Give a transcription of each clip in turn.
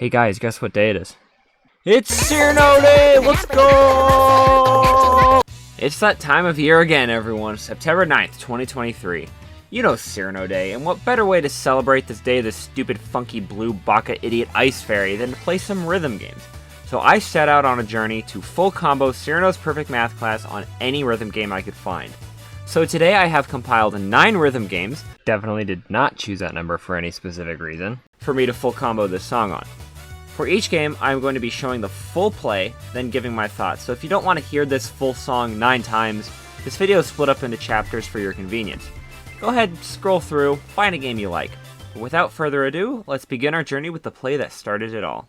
Hey guys, guess what day it is? It's Cirno Day! Let's go! It's that time of year again, everyone. September 9th, 2023. You know Cirno Day, and what better way to celebrate this day this stupid funky blue baka idiot ice fairy than to play some rhythm games. So I set out on a journey to full combo Cirno's perfect math class on any rhythm game I could find. So today I have compiled 9 rhythm games, definitely did not choose that number for any specific reason, for me to full combo this song on. For each game, I'm going to be showing the full play, then giving my thoughts. So if you don't want to hear this full song 9 times, this video is split up into chapters for your convenience. Go ahead, scroll through, find a game you like. But without further ado, let's begin our journey with the play that started it all.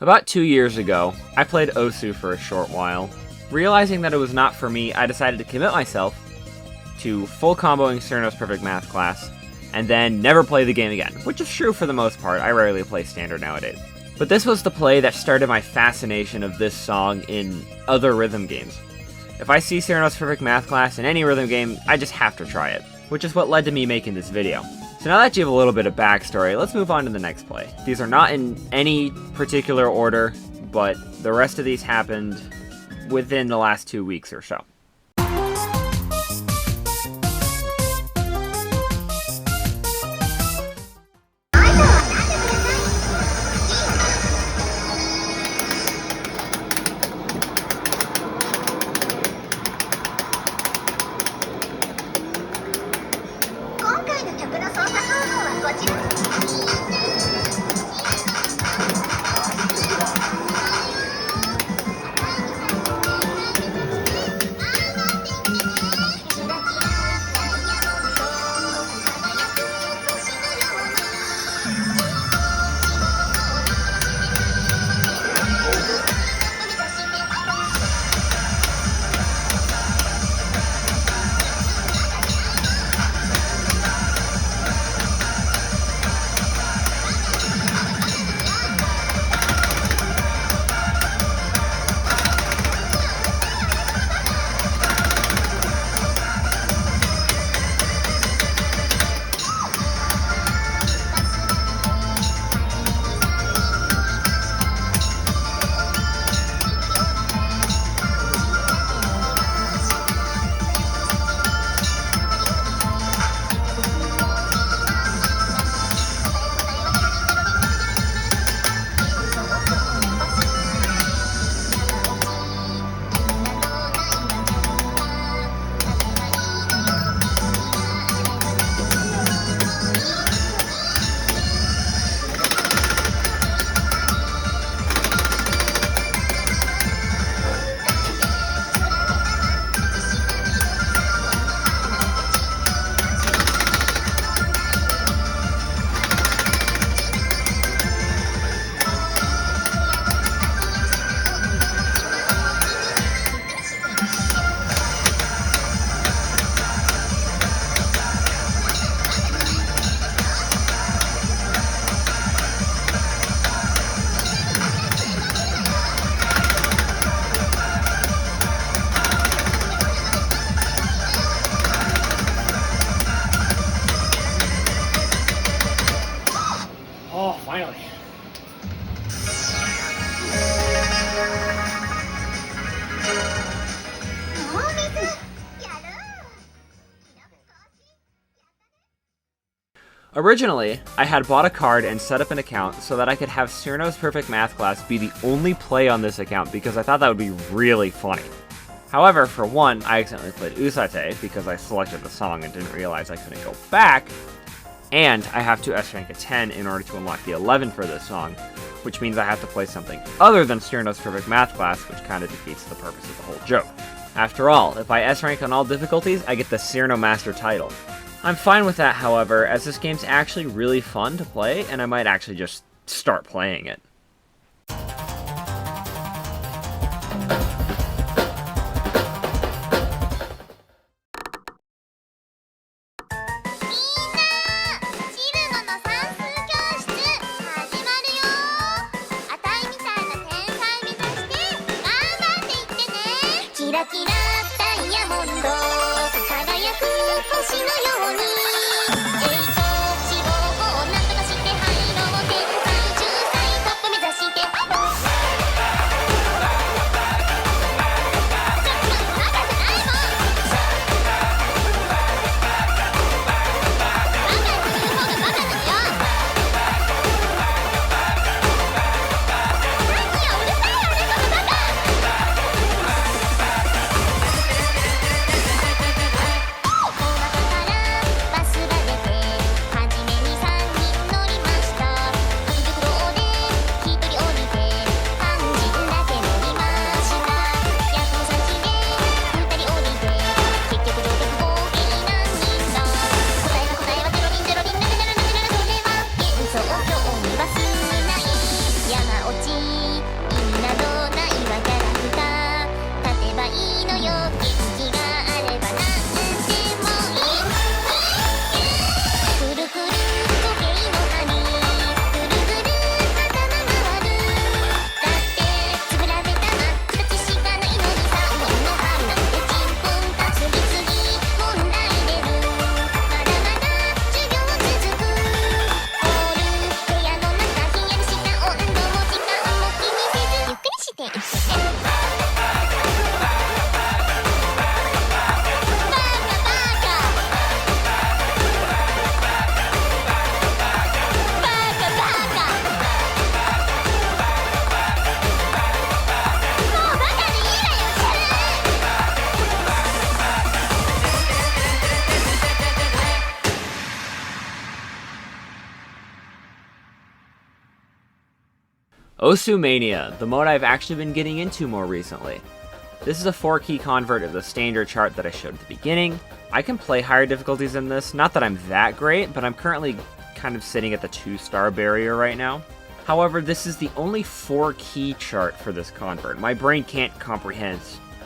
About 2 years ago, I played IOSYS for a short while. Realizing that it was not for me, I decided to commit myself to full comboing Cirno's perfect math class, and then never play the game again, which is true for the most part. I rarely play standard nowadays. But this was the play that started my fascination of this song in other rhythm games. If I see Cirno's perfect math class in any rhythm game, I just have to try it, which is what led to me making this video. So now that you have a little bit of backstory, let's move on to the next play. These are not in any particular order, but the rest of these happened within the last 2 weeks or so. Originally, I had bought a card and set up an account so that I could have Cirno's Perfect Math class be the only play on this account because I thought that would be really funny. However, for one, I accidentally played Usate because I selected the song and didn't realize I couldn't go back, and I have to S rank a 10 in order to unlock the 11 for this song, which means I have to play something other than Cirno's Perfect Math class, which kind of defeats the purpose of the whole joke. After all, if I S rank on all difficulties, I get the Cirno Master title. I'm fine with that, however, as this game's actually really fun to play, and I might actually just start playing it. IOSYS Mania, the mode I've actually been getting into more recently. This is a 4-key convert of the standard chart that I showed at the beginning. I can play higher difficulties in this, not that I'm that great, but I'm currently kind of sitting at the 2-star barrier right now. However, this is the only 4-key chart for this convert. My brain can't comprehend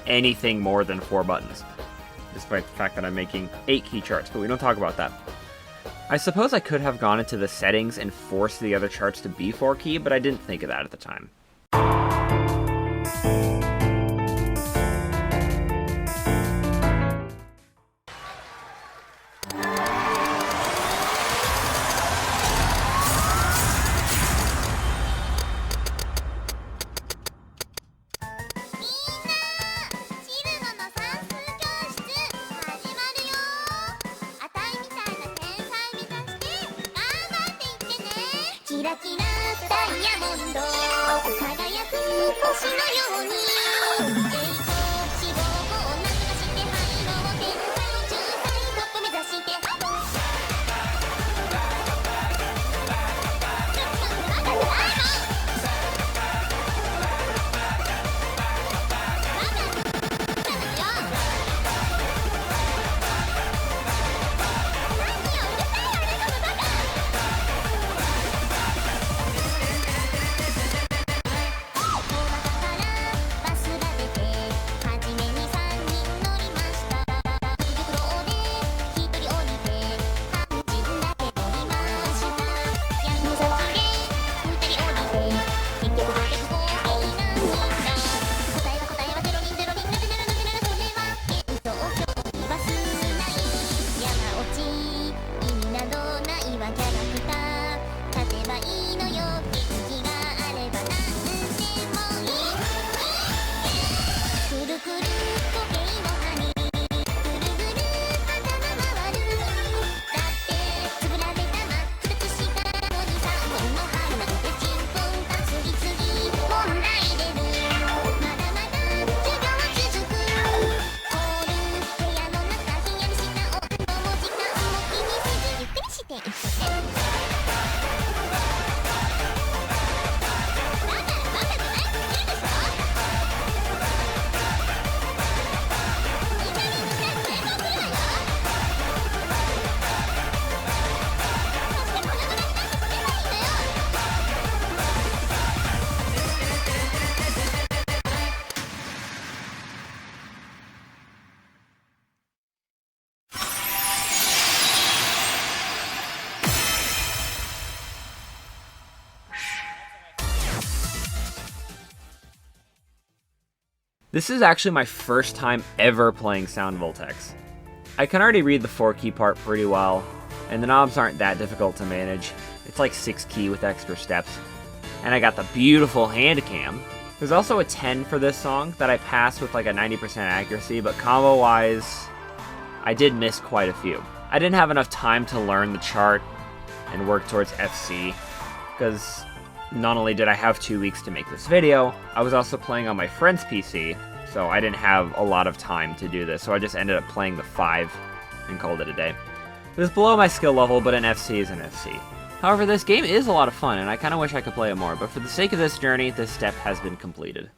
anything more than 4 buttons, despite the fact that I'm making 8-key charts, but we don't talk about that. I suppose I could have gone into the settings and forced the other charts to be 4-key, but I didn't think of that at the time. This is actually my first time ever playing Sound Voltex. I can already read the 4-key part pretty well, and the knobs aren't that difficult to manage. It's like 6-key with extra steps. And I got the beautiful hand cam. There's also a 10 for this song that I passed with like a 90% accuracy, but combo-wise, I did miss quite a few. I didn't have enough time to learn the chart and work towards FC, because not only did I have 2 weeks to make this video, I was also playing on my friend's PC, so I didn't have a lot of time to do this, so I just ended up playing the 5 and called it a day. It was below my skill level, but an FC is an FC. However, this game is a lot of fun, and I kind of wish I could play it more, but for the sake of this journey, this step has been completed.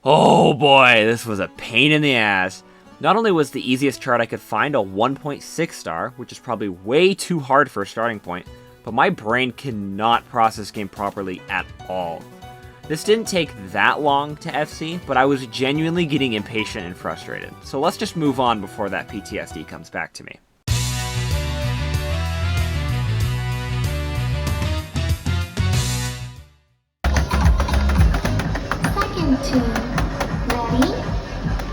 Oh boy, this was a pain in the ass. Not only was the easiest chart I could find a 1.6 star, which is probably way too hard for a starting point, but my brain cannot process this game properly at all. This didn't take that long to FC, but I was genuinely getting impatient and frustrated. So let's just move on before that PTSD comes back to me. Second tune. Ready?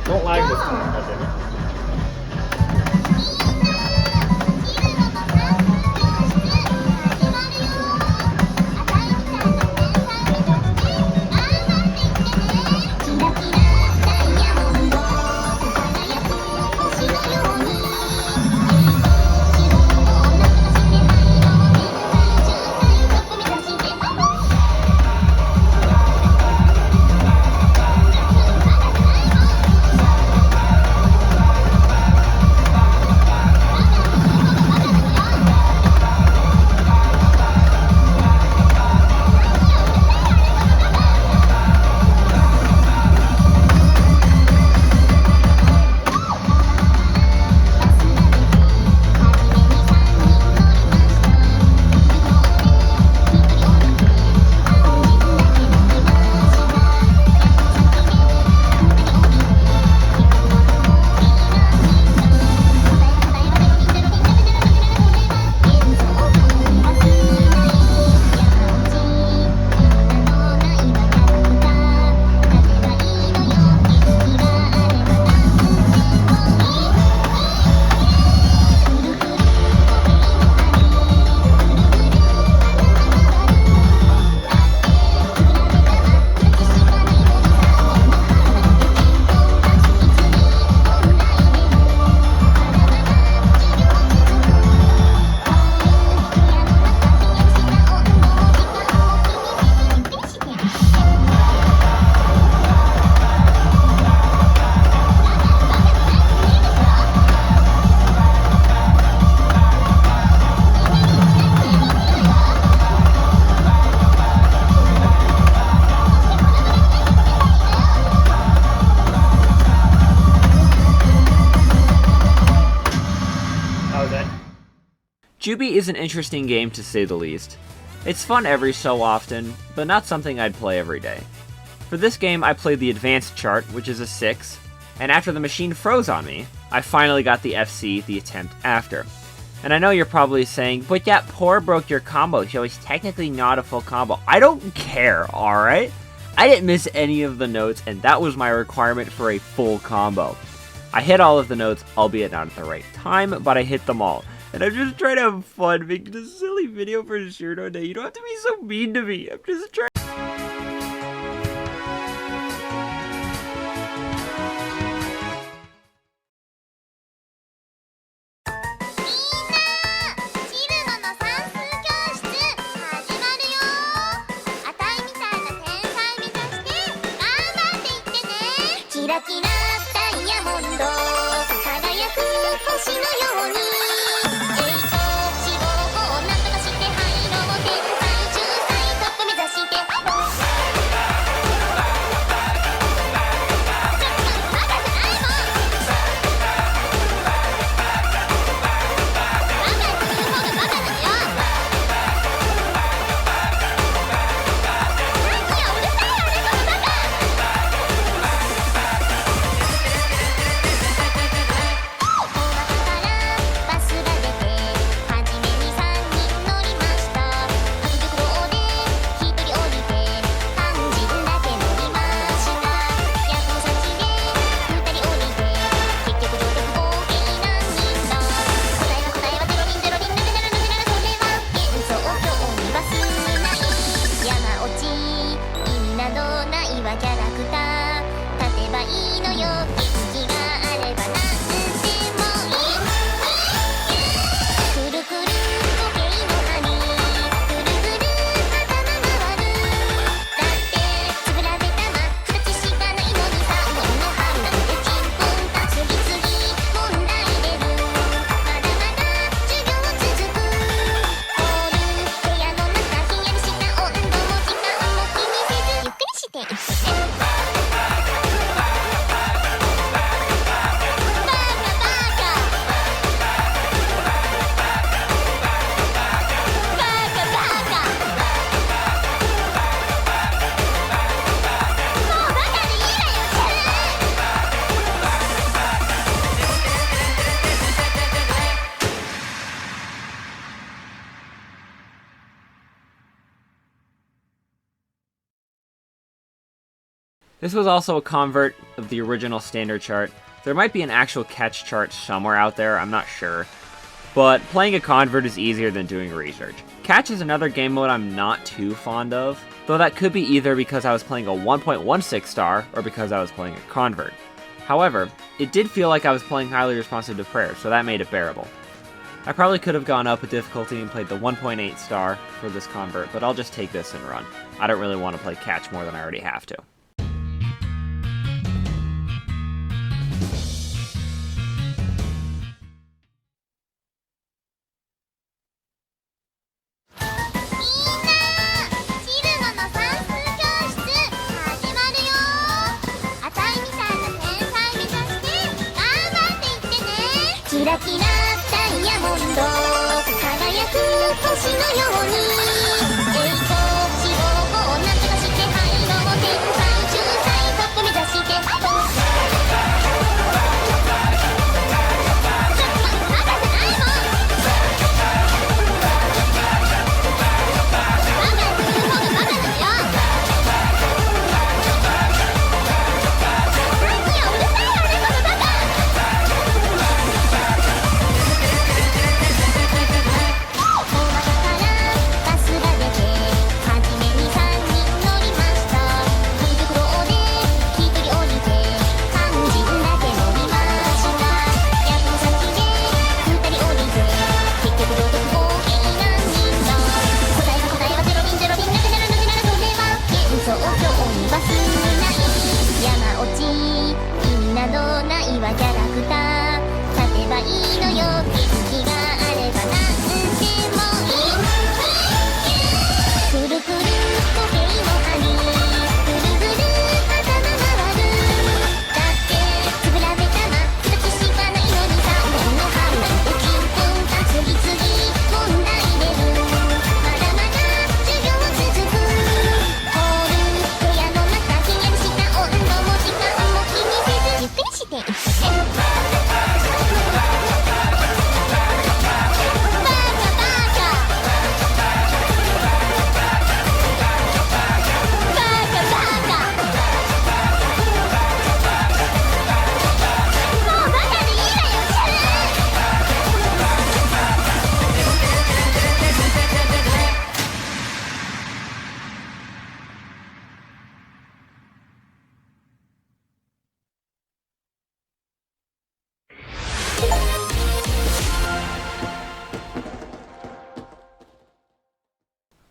Don't lag this time, goddammit. Jubeat is an interesting game to say the least. It's fun every so often, but not something I'd play every day. For this game, I played the advanced chart, which is a 6, and after the machine froze on me, I finally got the FC the attempt after. And I know you're probably saying, but that poor broke your combo, so it's technically not a full combo. I don't care, alright? I didn't miss any of the notes, and that was my requirement for a full combo. I hit all of the notes, albeit not at the right time, but I hit them all. And I'm just trying to have fun making a silly video for Cirno Day. You don't have to be so mean to me. I'm just trying. This was also a convert of the original standard chart. There might be an actual catch chart somewhere out there, I'm not sure. But playing a convert is easier than doing research. Catch is another game mode I'm not too fond of, though that could be either because I was playing a 1.16 star or because I was playing a convert. However, it did feel like I was playing highly responsive to prayer, so that made it bearable. I probably could have gone up with difficulty and played the 1.8 star for this convert, but I'll just take this and run. I don't really want to play catch more than I already have to.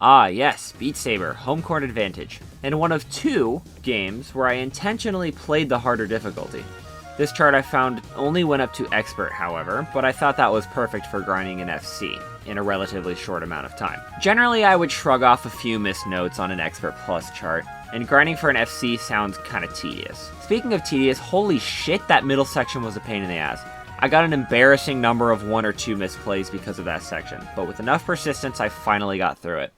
Ah yes, Beat Saber, Home Court Advantage, and one of 2 games where I intentionally played the harder difficulty. This chart I found only went up to Expert, however, but I thought that was perfect for grinding an FC in a relatively short amount of time. Generally, I would shrug off a few missed notes on an Expert Plus chart, and grinding for an FC sounds kinda tedious. Speaking of tedious, holy shit, that middle section was a pain in the ass. I got an embarrassing number of 1 or 2 misplays because of that section, but with enough persistence, I finally got through it.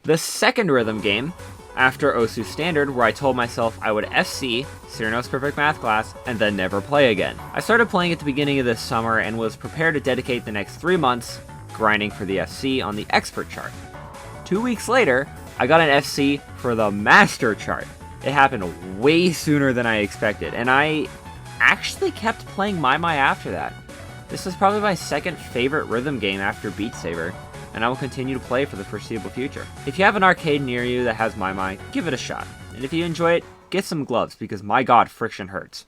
The second rhythm game, after IOSYS Standard, where I told myself I would FC Cirno's Perfect Math class and then never play again. I started playing at the beginning of this summer and was prepared to dedicate the next 3 months grinding for the FC on the Expert chart. 2 weeks later, I got an FC for the Master chart. It happened way sooner than I expected, and I actually kept playing Maimai after that. This is probably my second favorite rhythm game after Beat Saber, and I will continue to play for the foreseeable future. If you have an arcade near you that has Maimai, give it a shot. And if you enjoy it, get some gloves, because my god, friction hurts.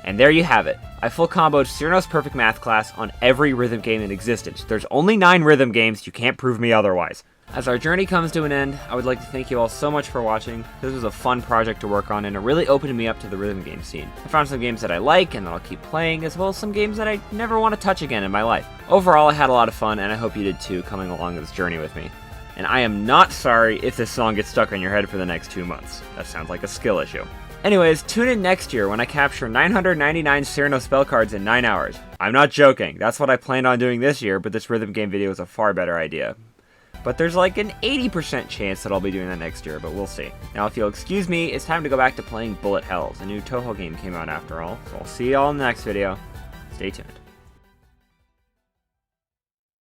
And there you have it. I full comboed Cirno's Perfect Math class on every rhythm game in existence. There's only 9 rhythm games, you can't prove me otherwise. As our journey comes to an end, I would like to thank you all so much for watching. This was a fun project to work on, and it really opened me up to the rhythm game scene. I found some games that I like and that I'll keep playing, as well as some games that I never want to touch again in my life. Overall, I had a lot of fun, and I hope you did too, coming along this journey with me. And I am not sorry if this song gets stuck in your head for the next 2 months. That sounds like a skill issue. Anyways, tune in next year when I capture 999 Cirno spell cards in 9 hours. I'm not joking, that's what I planned on doing this year, but this rhythm game video is a far better idea. But there's like an 80% chance that I'll be doing that next year, but we'll see. Now, if you'll excuse me, it's time to go back to playing Bullet Hells. A new Toho game came out after all, so I'll see y'all in the next video. Stay tuned.